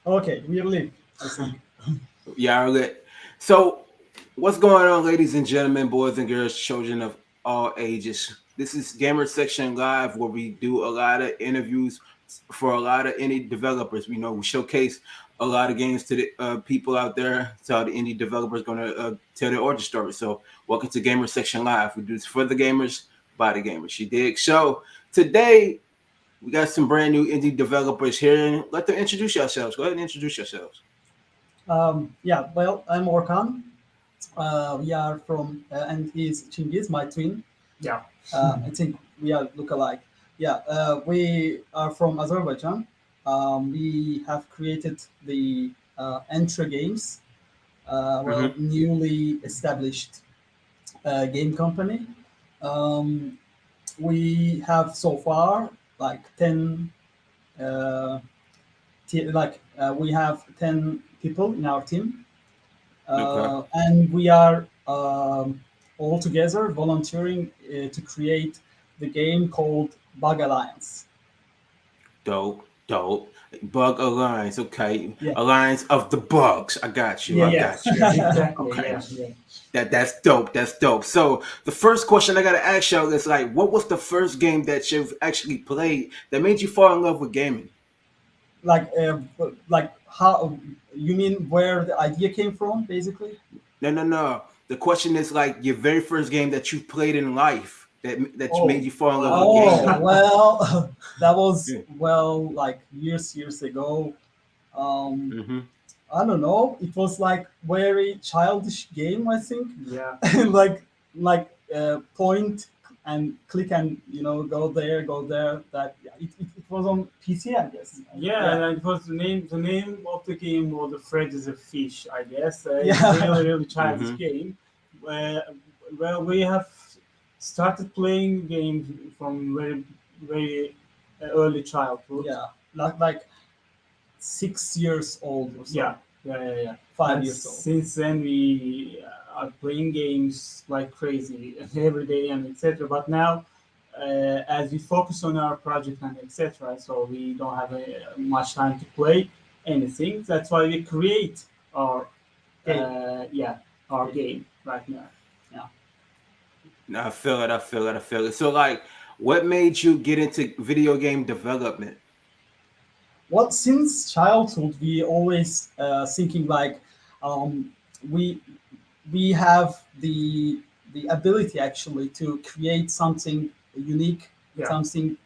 Okay, we live, I think. Yeah, lit. So, what's going on, ladies and gentlemen, boys and girls, children of all ages? This is Gamer Section Live, where we do a lot of interviews for a lot of indie developers. We showcase a lot of games to the people out there. So the indie developers going to tell their origin story. So, welcome to Gamer Section Live. We do this for the gamers, by the gamers. You dig? So today we got some brand new indie developers here. Let them introduce yourselves. Go ahead and introduce yourselves. Yeah, well, I'm Orkan. We are from, and he's Chingiz, my twin. Yeah. I think we are look alike. Yeah, we are from Azerbaijan. We have created the Ent-Re games, Mm-hmm. newly established game company. Um, we have so far like 10 uh, we have 10 people in our team, Okay. and we are all together volunteering to create the game called Bug Alliance. Dope, dope. Bug Alliance, okay. Yeah, Alliance of the Bugs. I got you. yeah, I yeah. got you. Exactly. Okay. Yeah. Yeah. That's dope. That's dope. So the first question I gotta ask y'all is like, what was the first game that you've actually played that made you fall in love with gaming? Like how you mean where the idea came from, basically? No, no, no. The question is like your very first game that you played in life that made Oh, you fall in love with Wow. oh, gaming. well, that was Yeah. like years ago. Um, Mm-hmm. I don't know. It was like very childish game, I think. Yeah. like point and click and go there. That yeah, it was on PC, I guess. Yeah, Yeah, and it was the name of the game was the Fred is a fish, I guess. It's yeah, really childish Mm-hmm. game. Uh, well, we have started playing games from very early childhood. yeah. Like 6 years old or Yeah, so, yeah. 5 And years old. since then we are playing games like crazy every day and etc. But now, as we focus on our project and etc., so we don't have much time to play anything. That's why we create our Game. yeah, our Game. game right now. Yeah. I feel it. I feel it. I feel it. So, like, what made you get into video game development? Well, since childhood, we always thinking like um, we we have the ability actually to create something unique, Yeah. something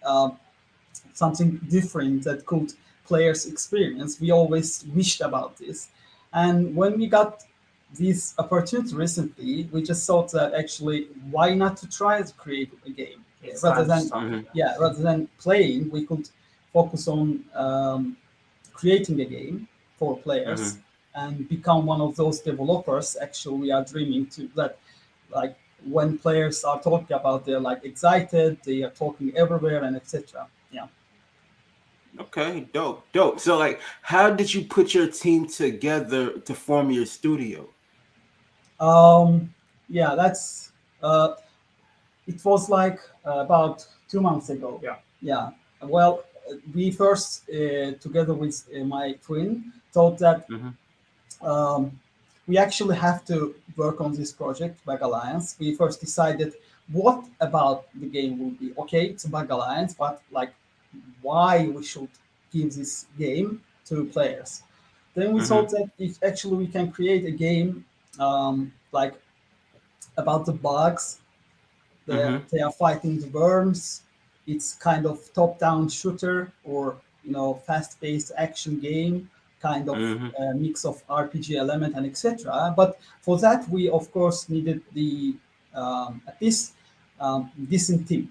something different that could players experience. We always wished about this, and when we got this opportunity recently, we just thought that actually why not to try to create a game It's rather time to than start. Mm-hmm. yeah rather than playing. We could focus on creating a game for players Mm-hmm. and become one of those developers actually we are dreaming to that like when players are talking about they're like excited, they are talking everywhere and etc. Yeah. Okay, dope, dope. So, like, how did you put your team together to form your studio? Yeah, that's it was like about 2 months ago. Yeah. Yeah. Well, we first together with my twin thought that Mm-hmm. um, we actually have to work on this project, Bug Alliance. We first decided what about the game will be okay. It's a Bug Alliance, but like why we should give this game to players. Then we thought Mm-hmm. that if actually we can create a game like about the bugs, Mm-hmm. they are fighting the worms. It's kind of top-down shooter or fast-paced action game, kind of Mm-hmm. mix of RPG element and etc. But for that, we of course needed the at least decent team,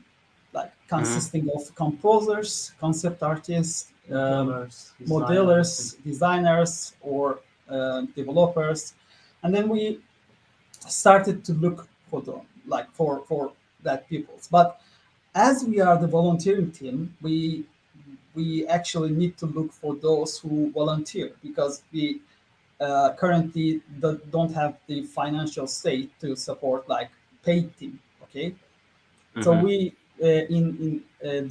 like Mm-hmm. consisting of composers, concept artists, Modelers, designers, modelers, designers, or developers, and then we started to look for them, like for that peoples. But as we are the volunteering team, we actually need to look for those who volunteer because we currently don't have the financial state to support like paid team. Okay, so Mm-hmm. we in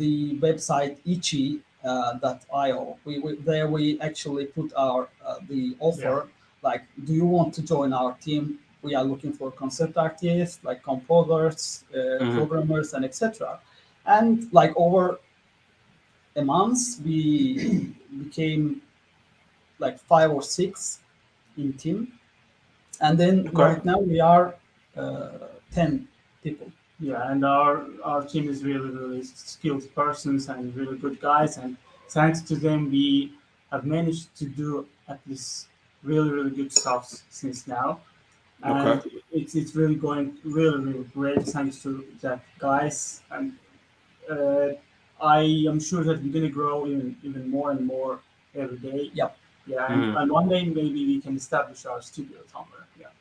the website Ichi. .io. There we actually put our the Yeah. offer, like, do you want to join our team? We are looking for concept artists, like composers, Hmm. programmers, and etc. And like over a month, we became like 5 or 6 in team, and then Okay. right now we are 10 people. Yeah, and our team is really really skilled persons and really good guys, and thanks to them we have managed to do at least really really good stuff since now, Okay. and it's really going really really great thanks to that guys, and uh, I am sure that we're gonna grow even more and more every day. Yep. Yeah, Mhm. and one day maybe we can establish our studio somewhere. Yeah.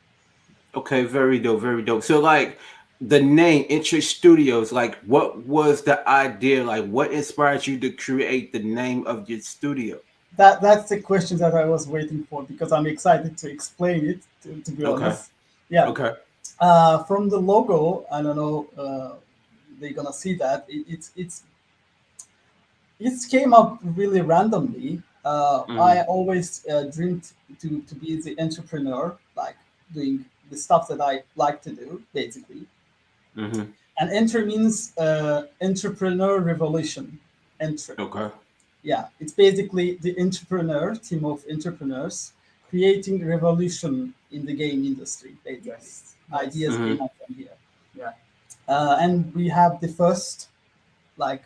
Okay, very dope, very dope. So like the name Ent-Re Studios, like what was the idea? Like what inspired you to create the name of your studio? That's the question that I was waiting for, because I'm excited to explain it. To be Okay. honest, yeah. Okay. From the logo, I don't know. They're gonna see that it came up really randomly. I Mm-hmm. always dreamed to be the entrepreneur, like doing the stuff that I like to do, basically. Mm-hmm. And enter means entrepreneur revolution. Enter. Okay. Yeah, it's basically the entrepreneur team of entrepreneurs creating revolution in the game industry. Basically, Yes. ideas Yes. Mm-hmm. came up from here, Yeah. and we have the first, like,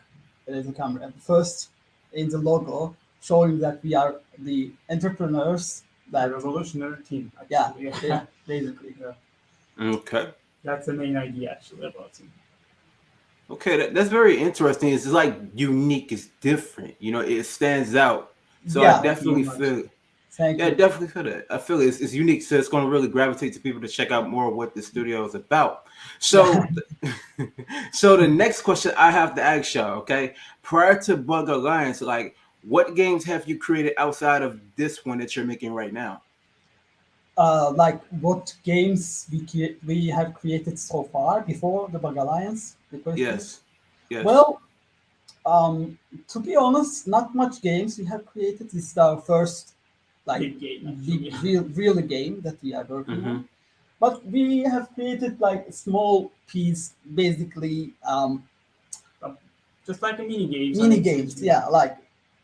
there's a camera, the first in the logo showing that we are the entrepreneurs The that, revolutionary team, yeah, actually. basically. Yeah. Okay. That's the main idea, actually, about it. Okay, that's very interesting. It's like unique, it's different. You know, it stands out. So I Yeah, Thank you very definitely much. feel, thank yeah, I you. definitely feel that. I feel it's unique, so it's going to really gravitate to people to check out more of what the studio is about. Yeah. So, so the next question I have to ask y'all, okay, prior to Bug Alliance, like, what games have you created outside of this one that you're making right now? Like what games we have created so far before the Bug Alliance? The question is, Yes, yes. well, um, to be honest, not much games we have created. This is our first, like, Big game, big actually. real game that we are working Mm-hmm. on. But we have created like a small piece, basically, Uh, Just like a mini games, and mini games. essentially, Yeah, like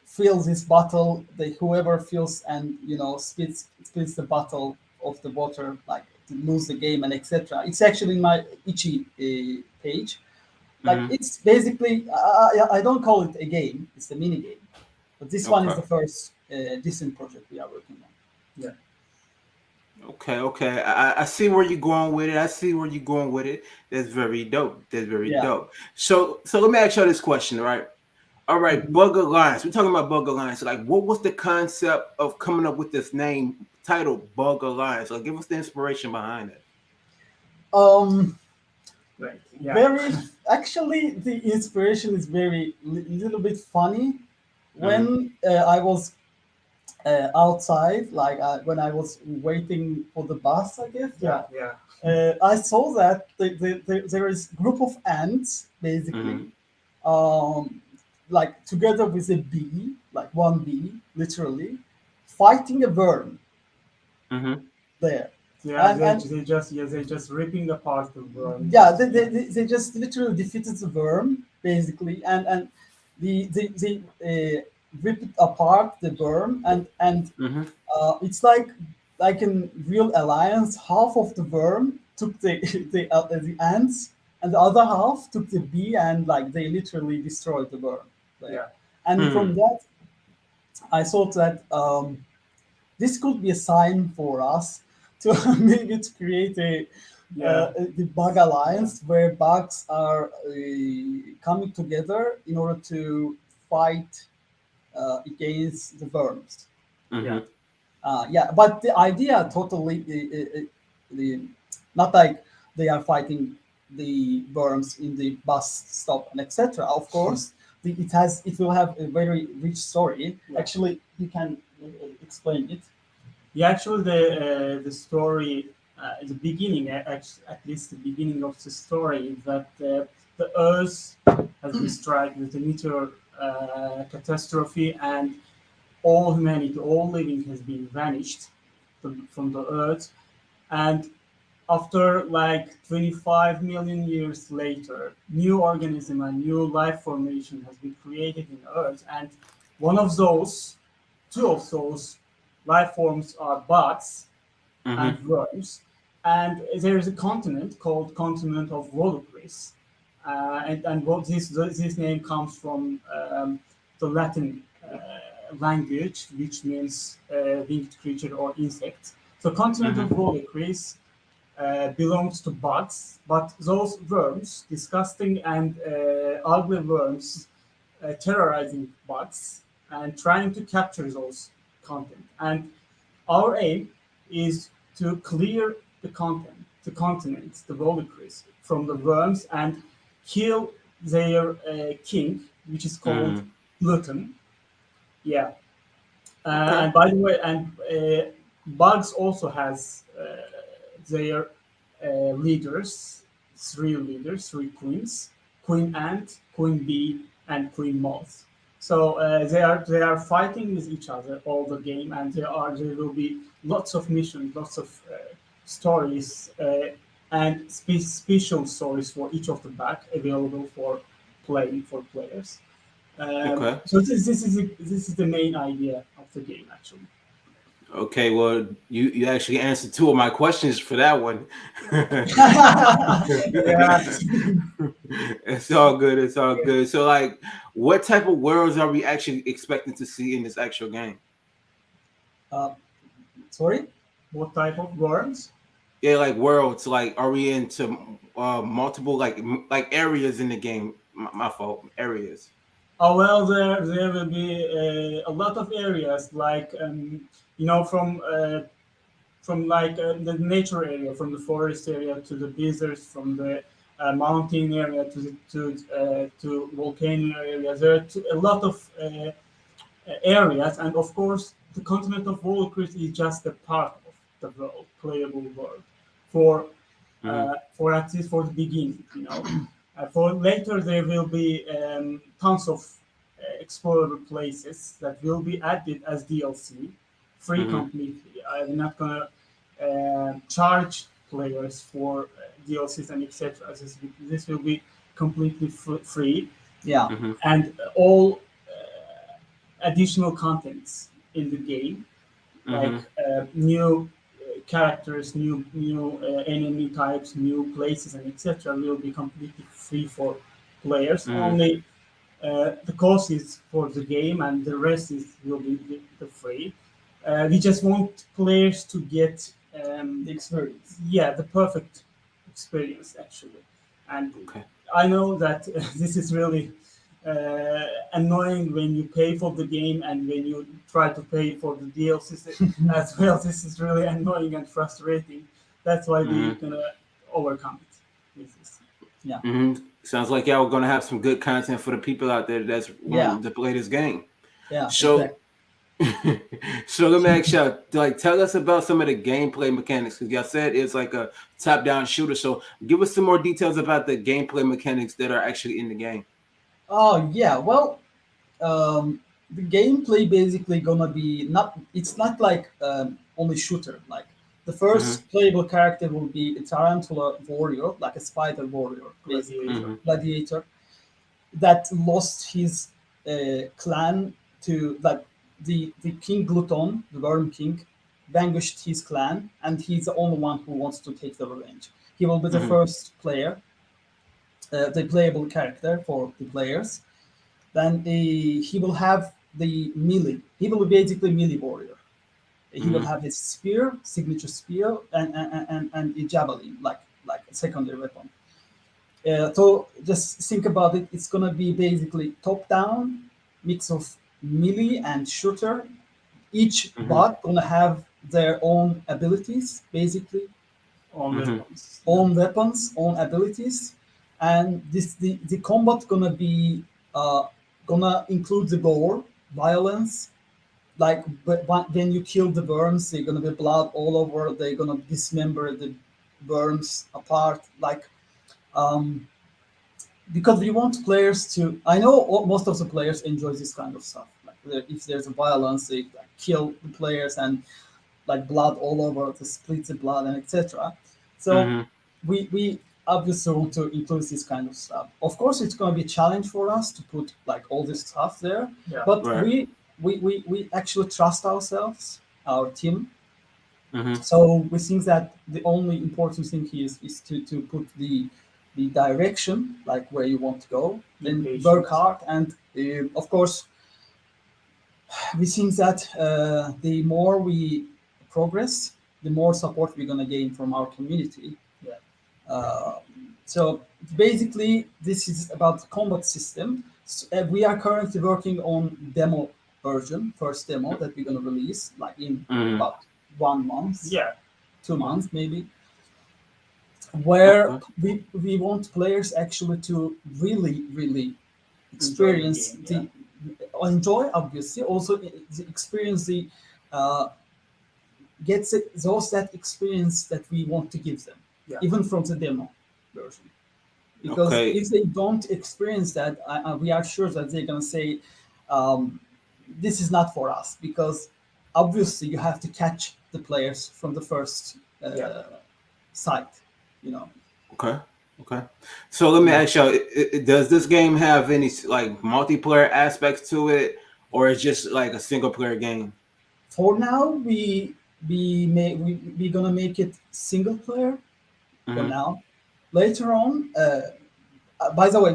fills this bottle. The whoever fills and spits the bottle of the water, like, to lose the game and etc. It's actually in my Ichi page. Like, Mm-hmm. it's basically, I don't call it a game. It's a mini game. But this one is Okay. the first decent project we are working on. yeah. Okay, okay. I see where you're going with it. I see where you're going with it. That's very dope. That's very Yeah. dope. So let me ask you this question, right? All right, Mhm. Bug Alliance. We're talking about Bug Alliance. Like, what was the concept of coming up with this name title, Bug Alliance? Like, give us the inspiration behind it. Um, Right. Yeah. very actually, the inspiration is very little bit funny. Mm-hmm. When I was outside, like, when I was waiting for the bus, I guess. Yeah. Yeah. Yeah. I saw that there is group of ants, Mm-hmm. basically, um, like together with a bee, like one bee, literally, fighting a worm Mm-hmm. there. Yeah. And They just ripping apart the world. yeah, Just yeah. they just literally defeated the worm, basically, and they ripped apart the worm, and Mm-hmm. it's like in real alliance, half of the worm took the the ants, and the other half took the bee, and like they literally destroyed the worm there. Yeah. And from Hmm. that, I thought that this could be a sign for us to maybe to create Yeah. the bug alliance where bugs are coming together in order to fight against the worms. Yeah. Mm-hmm. Yeah, but the idea totally the not like they are fighting the worms in the bus stop and etc. Of course, it will have a very rich story. Yeah. Actually, you can explain it. Yeah, actually, the story, the beginning, at least the beginning of the story, is that the Earth has been struck with a meteor catastrophe, and all humanity, all living has been vanished from the earth. And after like 25 million years later, new organism and new life formation has been created in Earth, and one of those, two of those life forms are bugs and Mm-hmm. worms. And there is a continent called continent of Volupris, and what this name comes from the Latin language, which means winged creature or insect. So continent of Mm-hmm. Volupris belongs to bugs, but those worms, disgusting and ugly worms, terrorizing bugs and trying to capture those content. And our aim is to clear the continent, the Volcris, from the worms and kill their king, which is called Mm-hmm. Gluten. Yeah. Okay. And by the way, and bugs also has their leaders, three leaders, three queens: Queen Ant, Queen Bee, and Queen Moth. So they are fighting with each other all the game, and there will be lots of missions, lots of stories, and special stories for each of the bug available for playing for players. Okay. So this is the main idea of the game actually. Okay, well, you actually answered two of my questions for that one. Yeah. It's all good. It's all good. So, like, what type of worlds are we actually expecting to see in this actual game? Uh, Sorry. What type of worms? Yeah, like worlds. Like, are we into multiple like areas in the game? My fault. Areas. Oh well, there will be a lot of areas like from like the nature area, from the forest area to the deserts, from the mountain area to volcano areas. There are a lot of areas, and of course, the continent of Volcris is just a part of the world, playable world, for Mm-hmm. for at least for the beginning. For later, there will be tons of explorable places that will be added as DLC, free Mm-hmm. completely. I'm not gonna charge players for DLCs and etc. This will be completely free, Yeah. Mm-hmm. and all additional contents in the game, like Mm-hmm. new characters, new enemy types, new places, and etc. will be completely free for players. Mm-hmm. Only the cost is for the game, and the rest is will be the free. We just want players to get The experience. yeah, the perfect experience actually. And Okay. I know that this is really annoying when you pay for the game and when you try to pay for the DLCs as well. This is really annoying and frustrating. That's why we're Mm-hmm. gonna overcome it with this. Yeah. Mm-hmm. Sounds like y'all are gonna have some good content for the people out there that's Yeah. wanting to play this game. Yeah. So, Exactly. so let me ask y'all, like, tell us about some of the gameplay mechanics because y'all said it's like a top-down shooter. So, give us some more details about the gameplay mechanics that are actually in the game. Oh yeah. Well, the gameplay basically gonna be not. It's not like only shooter. Like the Mm-hmm. first playable character will be a tarantula warrior, like a spider warrior, basically Gladiator. Mm-hmm. gladiator that lost his clan to like the king Gluton, the worm king, vanquished his clan, and he's the only one who wants to take the revenge. He will be the Mm-hmm. first player, the playable character for the players. Then he will have the melee. He will be basically melee warrior. He will Mm-hmm. have his spear, signature spear, and a javelin, like a secondary weapon. So just think about it. It's gonna be basically top-down mix of melee and shooter. Each Mm-hmm. bot gonna have their own abilities, basically On Mm-hmm. weapons. own weapons, own abilities, and the combat uh, gonna include the gore, violence. Like when you kill the worms, they're gonna be blood all over. They're gonna dismember the worms apart. Like um, because we want players to. I know most of the players enjoy this kind of stuff. Like if there's a violence, they like, kill the players and like blood all over, to split the blood and etc. So Mm-hmm. we obviously want to include this kind of stuff. Of course, it's going to be a challenge for us to put like all this stuff there, Yeah. but Right. we actually trust ourselves, our team. Mm-hmm. So we think that the only important thing here is to put the direction, like where you want to go, Be then work patient. hard, and of course we think that the more we progress, the more support we're gonna gain from our community. Yeah. Uh, so basically, this is about the combat system. We are currently working on demo version, first demo that we're gonna release like in Mm-hmm. about 1 month, Yeah. 2 months maybe, where Okay. we want players actually to really Enjoy the experience game. Yeah. the enjoy obviously also experience the uh, those that experience that we want to give them, Yeah. even from the demo version. Because Okay. if they don't experience that, we are sure that they're gonna say, um, "This is not for us." Because obviously you have to catch the players from the first Yeah. sight, you know. Okay. Okay. So let me Yeah. ask y'all: does this game have any like multiplayer aspects to it, or it's just like a single player game? For now, we gonna make it single player for Mm-hmm. now. Later on, by the way,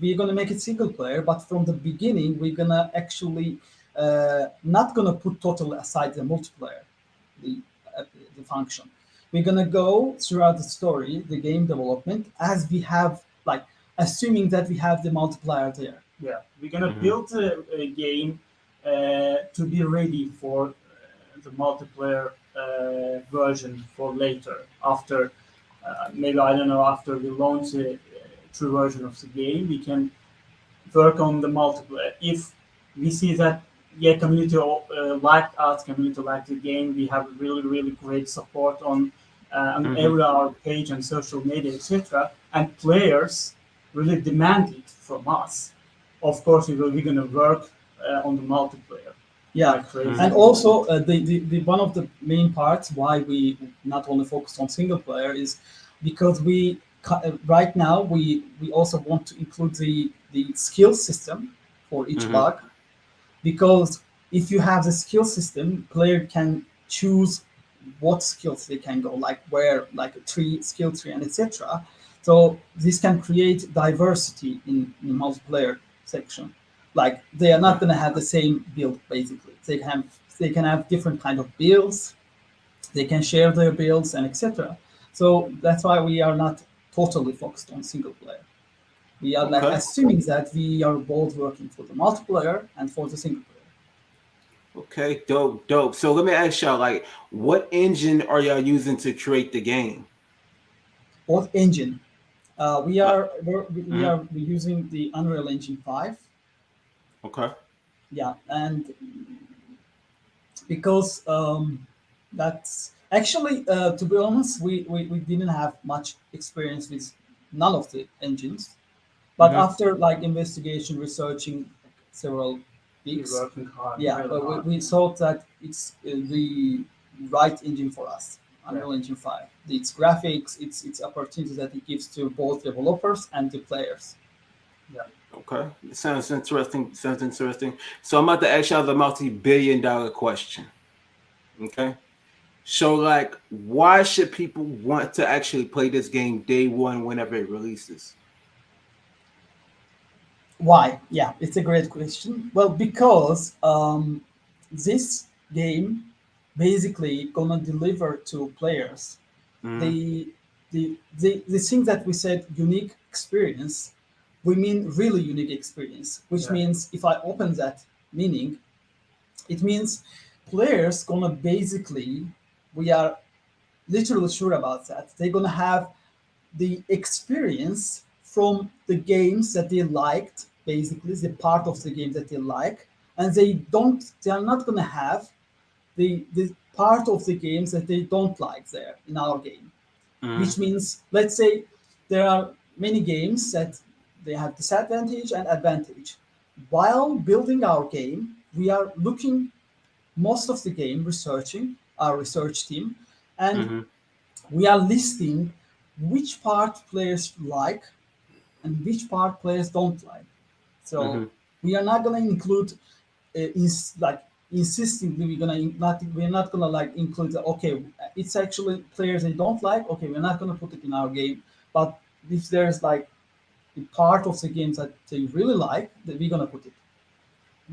we're gonna make it single player, but from the beginning, we're gonna actually not gonna put totally aside the multiplayer, the uh, the function. We're gonna go throughout the story, the game development, as we have like assuming that we have the multiplier there. Yeah. We're gonna Mm-hmm. build a game to be ready for the multiplayer version for later. After maybe I don't know. After we launch a true version of the game, we can work on the multiplayer. If we see that yeah, community liked us, community liked the game, we have really great support on Mm-hmm. every our page and social media, etc. And players really demand it from us. Of course, we're gonna work on the multiplayer Yeah, like crazy. and Mm-hmm. also the one of the main parts why we not only focus on single player is because right now we also want to include the skill system for each Mm-hmm. bug, because if you have the skill system, player can choose what skills they can go, like where, like a tree, skill tree, and etc. So this can create diversity in multiplayer section. Like they are not Okay. going to have the same build. Basically, they can have different kind of builds. They can share their builds and etc. So that's why we are not totally focused on single player. We are like Okay. assuming that we are both working for the multiplayer and for the single player. Okay. Dope. Dope. So let me ask y'all: like, what engine are y'all using to create the game? What engine? We Like, are we mm-hmm. are using the Unreal Engine 5. Okay. Yeah, and because that's actually to be honest, we didn't have much experience with none of the engines, but Mm-hmm. after like investigation, researching several We're weeks, working hard, yeah, really hard. we thought that it's the right engine for us. Yeah. Unreal Engine 5. Its graphics, its opportunities that it gives to both developers and the players. Yeah. Okay. It sounds interesting. Sounds interesting. So I'm about to ask y'all the multi-billion-dollar question. Okay. So, like, why should people want to actually play this game day one whenever it releases? Why? Yeah, it's a great question. Well, because this game basically gonna deliver to players Mm-hmm. the the thing that we said unique experience. We mean really unique experience, which Yeah. means if I open that meaning, it means players gonna basically, we are literally sure about that. They're gonna have the experience from the games that they liked, basically the part of the game that they like, and they are not going to have the part of the games that they don't like there in our game. Mm-hmm. Which means, let's say there are many games that they have disadvantage and advantage. While building our game, we are looking most of the game, researching our research team, and Mm-hmm. we are listing which part players like and which part players don't like. So Mm-hmm. we are not going to include like insistently we're not gonna like include okay, it's actually players they don't like, okay, we're not gonna put it in our game. But if there's like a part of the games that they really like, then we're gonna put it.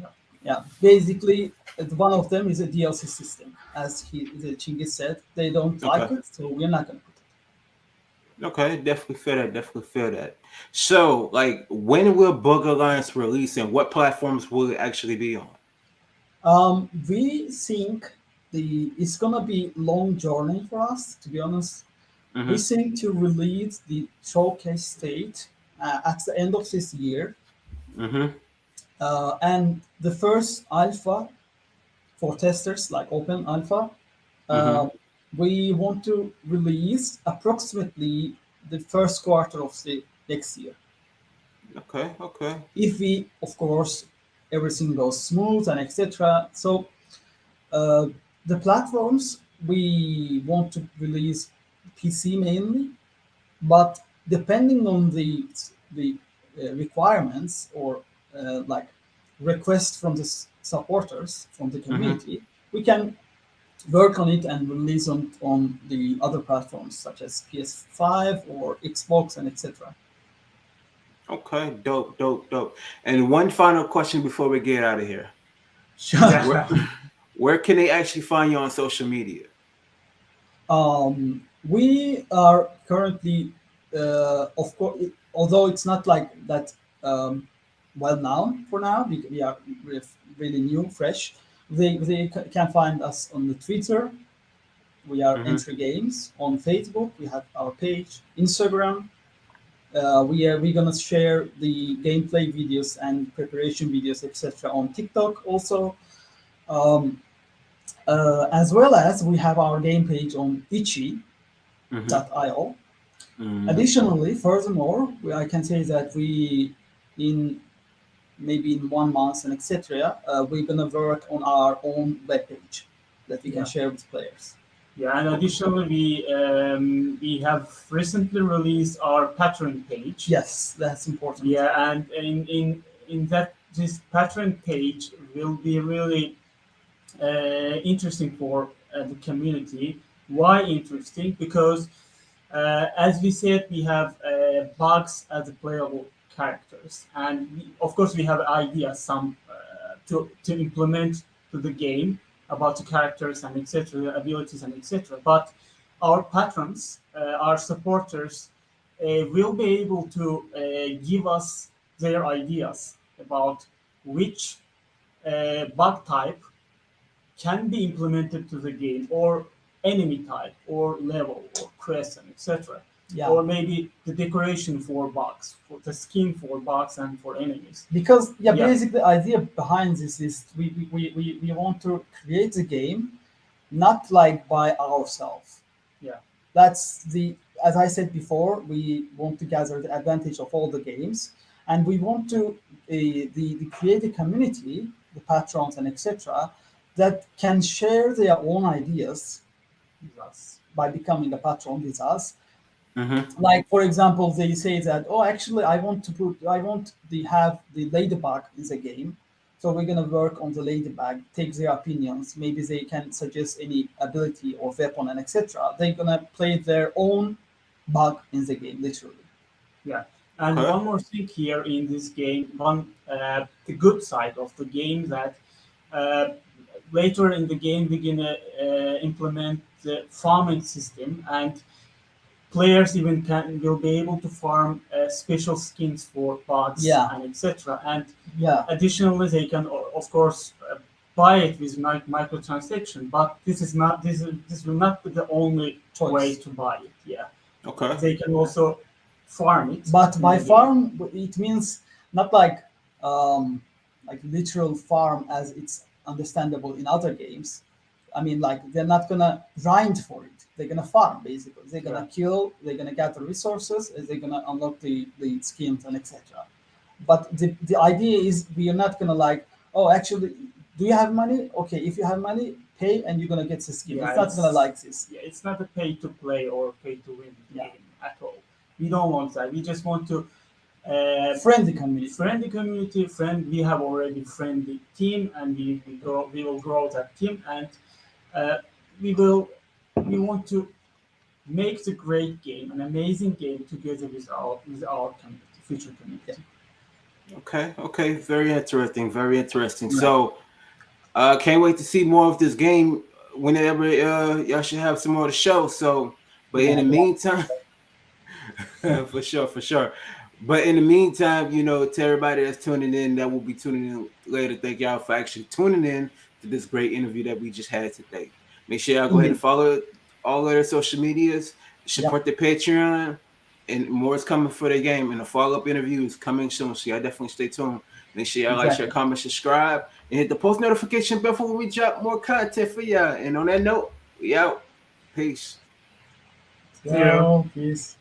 Yeah. Yeah, basically one of them is a DLC system, as the Chinggis said. They don't like Okay. it, so we're not gonna put it. Okay, definitely feel that. Definitely feel that. So, like, when will Bug Alliance release, and what platforms will it actually be on? We think it's gonna be long journey for us, to be honest. We Mm-hmm. think to release the showcase state at the end of this year, Mm-hmm. and the first alpha for testers, like open alpha, Mm-hmm. uh, we want to release approximately the first quarter of the next year. Okay. Okay. If we, of course, everything goes smooth and etc. So uh, the platforms we want to release PC mainly, but depending on the requirements or like requests from the supporters from the Mm-hmm. community, we can work on it and release on the other platforms such as PS5 or Xbox and etc. Okay. Dope. Dope. Dope. And one final question before we get out of here. Sure. Where Yeah. where can they actually find you on social media? We are currently, of course, although it's not like that well known for now, we are really new, fresh. They can find us on the Twitter. We are Mm-hmm. Ent-Re Games on Facebook. We have our page, Instagram. We're gonna share the gameplay videos and preparation videos, etc. on TikTok also. Um, as well as we have our game page on Mm-hmm. itchy.io. Mm-hmm. Additionally, furthermore, I can say that we, in maybe in 1 month and etc., we're gonna work on our own webpage that we can Yeah. share with players. Yeah, and Okay. additionally, we have recently released our Patreon page. Yes, that's important. Yeah, and in that this Patreon page will be really interesting for the community. Why interesting? Because as we said, we have bugs as the playable characters, and of course we have ideas some to implement to the game about the characters and etc. abilities and etc. But our patrons, our supporters, will be able to give us their ideas about which bug type can be implemented to the game, or enemy type or level or quest and etc. Yeah, Or maybe the decoration for bugs, for the skin for bugs and for enemies. because yeah, Yeah, basically the idea behind this is we want to create a game not like by ourselves. yeah, That's the, as I said before, we want to gather the advantage of all the games, and we want to the create a community, the patrons and etc., that can share their own ideas with us. by becoming a patron with us. Mm-hmm. Like for example, they say that, oh, actually, I want the have the ladybug in the game, so we're gonna work on the ladybug, take their opinions. Maybe they can suggest any ability or weapon and etc. They're gonna play their own bug in the game, literally. Yeah. And Okay. one more thing here in this game, one the good side of the game that uh, later in the game we're gonna implement the farming system, and players even can will be able to farm special skins for bots Yeah, and etc. And yeah, additionally, they can of course buy it with microtransaction. But this will not be the only way choice. to buy it. Yeah, Okay. they can also farm it But in by the game. farm, it means not um, like literal farm as it's understandable in other games. I mean, like they're not gonna grind for it. They're gonna farm basically. They're gonna Right. kill. They're gonna gather resources. They're gonna unlock the skins and etc. But the idea is we are not gonna like, oh, actually, do you have money? Okay, if you have money, pay and you're gonna get the skin. Yeah, It's not gonna like this. yeah, it's not a pay to play or pay to win Yeah. game at all. We don't want that. We just want to Friendly community. friendly community. We have already friendly team, and we will grow that team, and uh, we will we want to make the great game, an amazing game together with our community, future community. Okay, okay, very interesting, very interesting. Yeah. So, can't wait to see more of this game whenever y'all should have some more to show. So, but in the Yeah. meantime, for sure, for sure. But in the meantime, you know, to everybody that's tuning in, that will be tuning in later, thank y'all for actually tuning in to this great interview that we just had today. Make sure y'all go ahead and follow all of their social medias, support their Patreon, and more is coming for their game. And the follow-up interviews coming soon. So y'all definitely stay tuned. Make sure y'all like, share, Exactly. comment, subscribe, and hit the post notification bell for when we drop more content for y'all. And on that note, we out. Peace. See you. Peace.